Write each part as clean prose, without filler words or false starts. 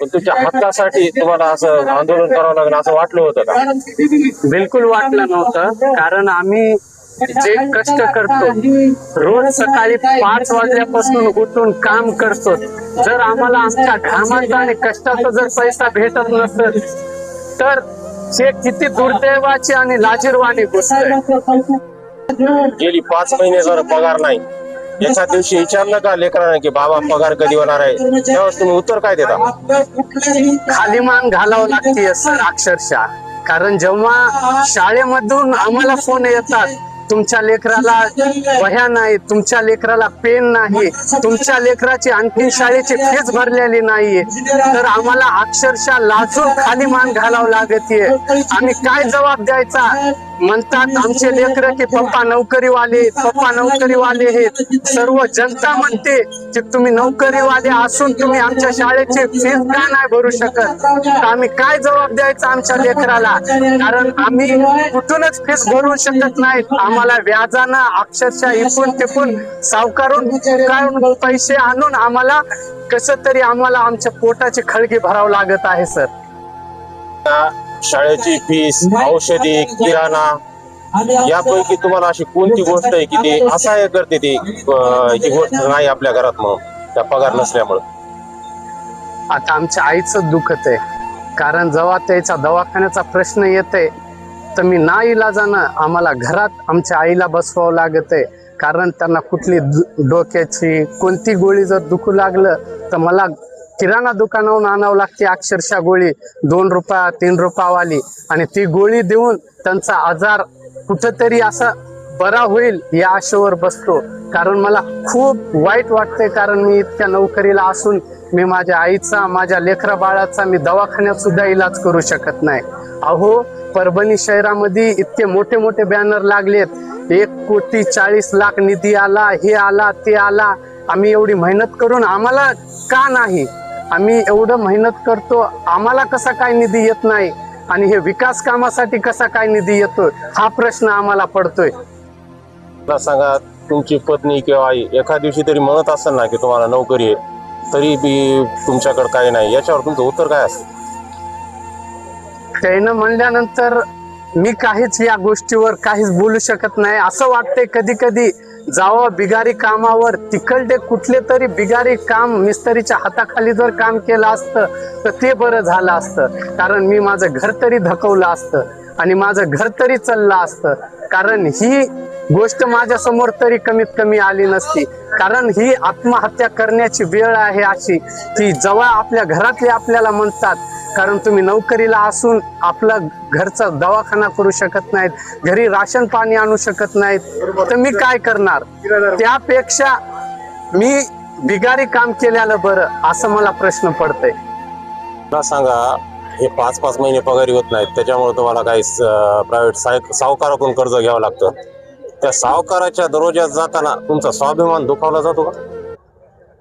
पण तुमच्या हक्कासाठी तुम्हाला असं आंदोलन करावं लागेल असं वाटलं होतं का? बिलकुल वाटलं नव्हतं, कारण आम्ही जे कष्ट करतो, रोज सकाळी 5 वाजल्यापासून उठून काम करतो, जर आम्हाला आमच्या घामाचा आणि कष्टाचा जर पैसा भेटत नसेल तर हे किती दुर्दैवाची आणि लाजिरवाणी गोष्ट आहे. गेली 5 महिने जर पगार नाही, एका दिवशी विचारलं का लेकरांना की बाबा पगार कधी होणार आहे, त्यावेळेस तुम्ही उत्तर काय देता? खाली मान घालावं लागते सर अक्षरशः. कारण जेव्हा शाळेमधून आम्हाला फोन येतात, तुमच्या लेकराला वह्या नाही, तुमच्या लेकराला पेन नाही, तुमच्या लेकराची आणखी शाळेची फीस भरलेली नाहीये, तर आम्हाला अक्षरशः लाजून खाली मान घालावं लागते. आम्ही काय जबाब द्यायचा? म्हणतात आमचे लेकर की पप्पा नोकरीवाले, पप्पा नोकरीवाले हे. सर्व जनता म्हणते की तुम्ही नोकरीवाले असून तुम्ही आमच्या शाळेची फीस का नाही भरू शकत? तर आम्ही काय जबाब द्यायचा आमच्या लेकराला? कारण आम्ही कुठूनच फीस भरू शकत नाही. आम्हाला व्याजानं अक्षरशः इकून तिकून सावकारून पैसे आणून आम्हाला कसं तरी आम्हाला आमच्या पोटाची खळगी भरावं लागत आहे सर. शाळेची फीस, औषधी, किराणा यापैकी तुम्हाला अशी कोणती गोष्ट आहे की ती असहाय्य करते, ती ही गोष्ट नाही आपल्या घरात म्हणून त्या पगार नसल्यामुळे? आता आमच्या आईचं दुखत आहे, कारण जेव्हा त्याचा दवाखान्याचा प्रश्न येते तर मी नाईलाजानं आम्हाला घरात आमच्या आईला बसवावं लागत आहे. कारण त्यांना कुठली डोक्याची कोणती गोळी जर दुखू लागलं तर मला किराणा दुकानावरून आणावं लागते अक्षरशः गोळी 2 रुपया 3 रुपयावाली, आणि ती गोळी देऊन त्यांचा आजार कुठंतरी असा बरा होईल या आशेवर बसतो. कारण मला खूप वाईट वाटतंय, कारण मी इतक्या नोकरीला असून मी माझ्या आईचा, माझ्या लेकरा बाळाचा मी दवाखान्यात सुद्धा इलाज करू शकत नाही. अहो, परभणी शहरामध्ये इतके मोठे मोठे बॅनर लागलेत, 1,40,00,000 निधी आला, हे आला, ते आला. आम्ही एवढी मेहनत करून आम्हाला का नाही? आम्ही एवढं मेहनत करतो, आम्हाला कसा काय निधी येत नाही? आणि हे विकास कामासाठी कसा काय निधी येतोय हा प्रश्न आम्हाला पडतोय. मला सांगा, तुमची पत्नी किंवा आई एका दिवशी तरी म्हणत असेल ना की तुम्हाला नोकरी आहे, तरी बी तुमच्याकडे काही नाही, याच्यावर तुमचं उत्तर काय असतं? त्यानं म्हणल्यानंतर मी काहीच या गोष्टीवर काहीच बोलू शकत नाही. असं वाटतंय कधी कधी जावं बिगारी कामावर, तिकडे कुठले तरी बिगारी काम मिस्त्रीच्या हाताखाली जर काम केलं असतं तर ते बरं झालं असतं. कारण मी माझं घर तरी धकवलं असतं आणि माझं घर तरी चाललं असतं. कारण ही गोष्ट माझ्या समोर तरी कमीत कमी आली नसती. कारण ही आत्महत्या करण्याची वेळ आहे अशी की जेव्हा आपल्या घरातले आपल्याला म्हणतात, कारण तुम्ही नोकरीला असून आपला घरचा दवाखाना करू शकत नाहीत, घरी राशन पाणी आणू शकत नाहीत, तर मी काय करणार? त्यापेक्षा मी बिगारी काम केल्यानं बरं, असं मला प्रश्न पडतंय. मला सांगा, हे 5-5 महिने पगारी होत नाहीत, त्याच्यामुळे तुम्हाला काही प्रायव्हेट सावकाराकडून कर्ज घ्यावं लागतं. त्या सावकाराच्या दरवाज्यात जाताना तुमचा स्वाभिमान दुखावला जातो का?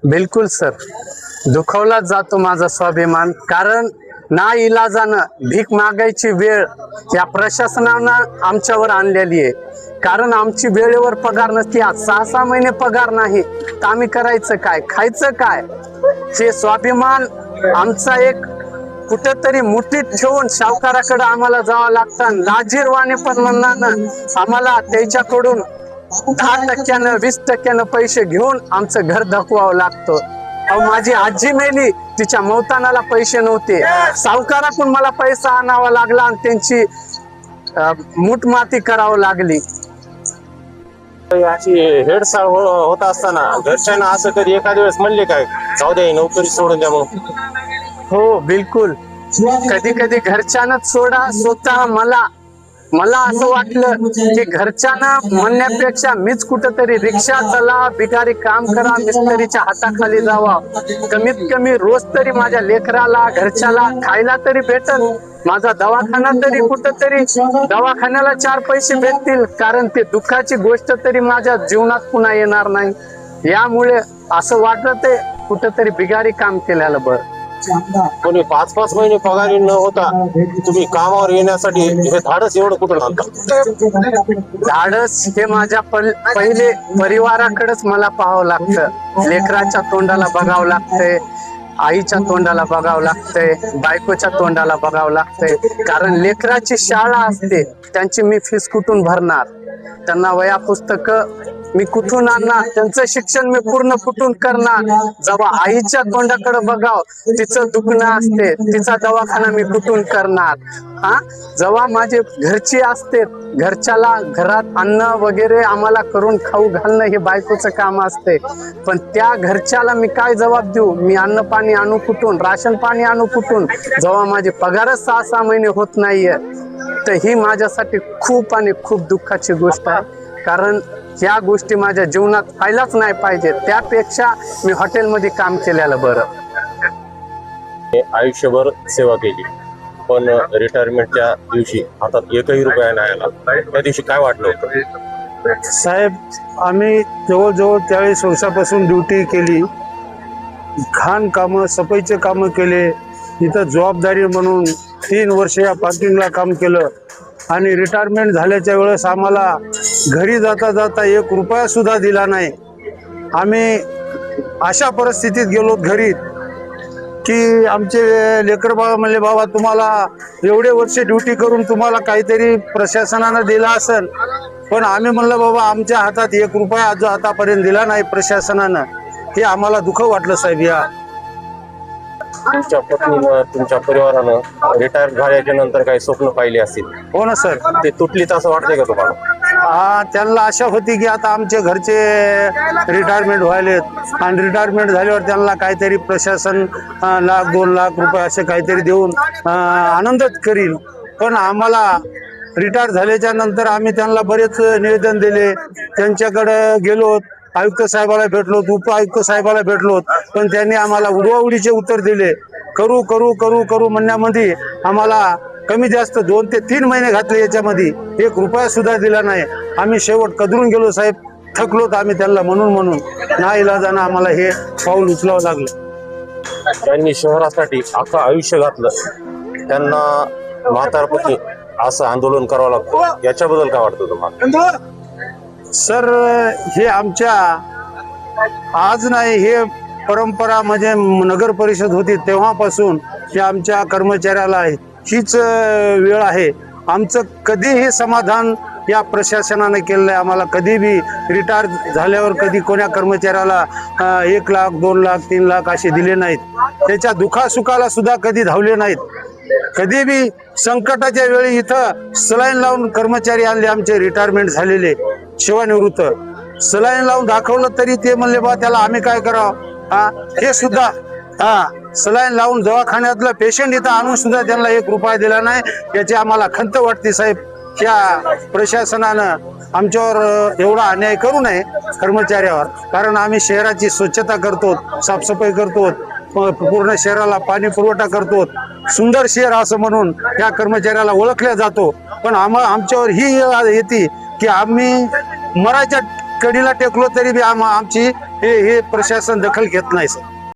बिलकुल सर, दुखावला जातो माझा स्वाभिमान. कारण ना इलाजानं भीक मागायची वेळ या प्रशासनानं आमच्यावर आणलेली आहे. कारण आमची वेळेवर पगार नसते, आज 6-6 महिने पगार नाही, तर आम्ही करायचं काय, खायचं काय? हे स्वाभिमान आमचा एक कुठेतरी मुठीत ठेवून सावकाराकडे आम्हाला जावं लागतं. लाजीरवाने पण म्हणणार आम्हाला त्याच्याकडून 10%, 20% पैसे घेऊन आमचं घर धकवावं लागतं. अहो, माझी आजी मेली, तिच्या मौतानाला पैसे नव्हते, सावकाराकडून मला पैसा आणावा लागला आणि त्यांची मूठमाती करावं लागली. अशी हेडसाळ होत असताना घरच्यांना असं कधी एखाद्या वेळेस म्हणले काय, जाऊ दे नोकरी सोडून द्या म्हणून? हो बिलकुल, कधी कधी घरच्यांनाच सोडा, स्वतः मला असं वाटलं की घरच्यांना म्हणण्यापेक्षा मीच कुठंतरी रिक्षा चला, बिगारी काम करा, मिस्त्रीच्या हाताखाली जावा, कमीत कमी रोज तरी माझ्या लेकराला घरच्याला खायला तरी भेटल, माझा दवाखाना तरी कुठंतरी दवाखान्याला 4 पैसे भेटतील. कारण ते दुःखाची गोष्ट तरी माझ्या जीवनात पुन्हा येणार नाही. यामुळे असं वाटत आहे कुठंतरी बिगारी काम केल्याला बरं. कोणी 5-5 महिने पगारी न होता तुम्ही कामावर येण्यासाठी हे धाडस एवढं कुठं घालता? धाडस हे माझ्या पहिले परिवाराकडेच मला पाहावं लागतं, लेकराच्या तोंडाला बघावं लागतंय. आईच्या तोंडाला बघावं लागतंय, बायकोच्या तोंडाला बघावं लागतंय. कारण लेकराची शाळा असते, त्यांची मी फीस कुठून भरणार, त्यांना वया पुस्तक मी कुठून आणणार, त्यांचं शिक्षण मी पूर्ण कुठून करणार. जेव्हा आईच्या तोंडाकडे बघाव, तिचं दुखणं असते, तिचा दवाखाना मी कुठून करणार. हा, जेव्हा माझे घरची असते, घरच्याला घरात अन्न वगैरे आम्हाला करून खाऊ घालणं हे बायकोचं काम असते, पण त्या घरच्याला मी काय जबाब देऊ. मी अन्न पाणी आणू कुठून, राशन पाणी आणू कुठून, जेव्हा माझे पगारच 6-6 महिने होत नाहीये. तर ही माझ्यासाठी खूप आणि खूप दुःखाची गोष्ट आहे. कारण ह्या गोष्टी माझ्या जीवनात व्हायलाच नाही पाहिजे. त्यापेक्षा मी हॉटेलमध्ये काम केलेलं बरं. आयुष्यभर सेवा केली, पण रिटायरमेंटच्या दिवशी हातात एकही रुपया नाही आला. त्या दिवशी काय वाटलं होतं? साहेब, आम्ही जवळजवळ 40 वर्षापासून ड्युटी केली, घाण कामं, सफाईचे कामं केले. इथं जबाबदारी म्हणून 3 वर्ष या पार्किंगला काम केलं आणि रिटायरमेंट झाल्याच्या वेळेस आम्हाला घरी जाता जाता 1 रुपया सुद्धा दिला नाही. आम्ही अशा परिस्थितीत गेलो घरी की आमचे लेकर बाबा म्हणले, बाबा तुम्हाला एवढे वर्ष ड्युटी करून तुम्हाला काहीतरी प्रशासनानं दिला असेल. पण आम्ही म्हणलं, बाबा आमच्या हातात 1 रुपया जो आतापर्यंत दिला नाही प्रशासनानं. हे आम्हाला दुःख वाटलं साहेब. या तुमच्या पत्नीनं, तुमच्या परिवारानं रिटायर झाल्याच्या नंतर काही स्वप्न पाहिली असतील, हो ना सर. ते तुटलीत असं वाटतंय का तुम्हाला? त्यांना आशा होती की आता आमचे घरचे रिटायरमेंट व्हायलेत आणि रिटायरमेंट झाल्यावर त्यांना काहीतरी प्रशासन 1,00,000-2 लाख रुपये असे काहीतरी देऊन आनंदच करील. पण आम्हाला रिटायर झाल्याच्या नंतर आम्ही त्यांना बरेच निवेदन दिले, त्यांच्याकडे गेलो, आयुक्त साहेबाला भेटलो, उपआयुक्त साहेबाला भेटलो, पण त्यांनी आम्हाला उडवाउडीचे उत्तर दिले. करू करू करू करू म्हणण्यामध्ये आम्हाला कमी जास्त 2 ते 3 महिने घातले, याच्यामध्ये 1 रुपया सुद्धा दिला नाही. आम्ही शेवट कदरून गेलो साहेब, थकलोत आम्ही त्यांना म्हणून नाईलाजानं आम्हाला हे पाऊल उचलावं लागलं. त्यांनी शहरासाठी अख्खं आयुष्य घातलं, त्यांना म्हातारपणी असं आंदोलन करावं लागतं, याच्याबद्दल काय वाटतं तुम्हाला? सर, हे आमच्या आज नाही, हे परंपरा म्हणजे नगर परिषद होती तेव्हापासून हे आमच्या कर्मचाऱ्याला हीच वेळ आहे. आमचं कधीही समाधान या प्रशासनाने केलं आहे. आम्हाला कधी बी रिटायर झाल्यावर कधी कोण्या कर्मचाऱ्याला 1 लाख 2 लाख 3 लाख असे दिले नाहीत. त्याच्या दुखासुखाला सुद्धा कधी धावले नाहीत. कधी बी संकटाच्या वेळी इथं सलाईन लावून कर्मचारी आणले, आमचे रिटायरमेंट झालेले सेवानिवृत्त. सलाईन लावून दाखवलं तरी ते म्हणले, बा त्याला आम्ही काय करावं. हे सुद्धा सलाईन लावून दवाखान्यातलं पेशंट इथं आणून सुद्धा त्यांना 1 रुपया दिला नाही. याची आम्हाला खंत वाटते साहेब. त्या प्रशासनानं आमच्यावर एवढा अन्याय करू नये कर्मचाऱ्यावर. कारण आम्ही शहराची स्वच्छता करतो, साफसफाई करतो, पूर्ण शहराला पाणी पुरवठा करतो, सुंदर शहर असं म्हणून या कर्मचाऱ्याला ओळखल्या जातो. पण आमच्यावर ही येते की आम्ही मरायच्या कडीला टेकलो तरी बी आमची हे प्रशासन दखल घेत नाही सर.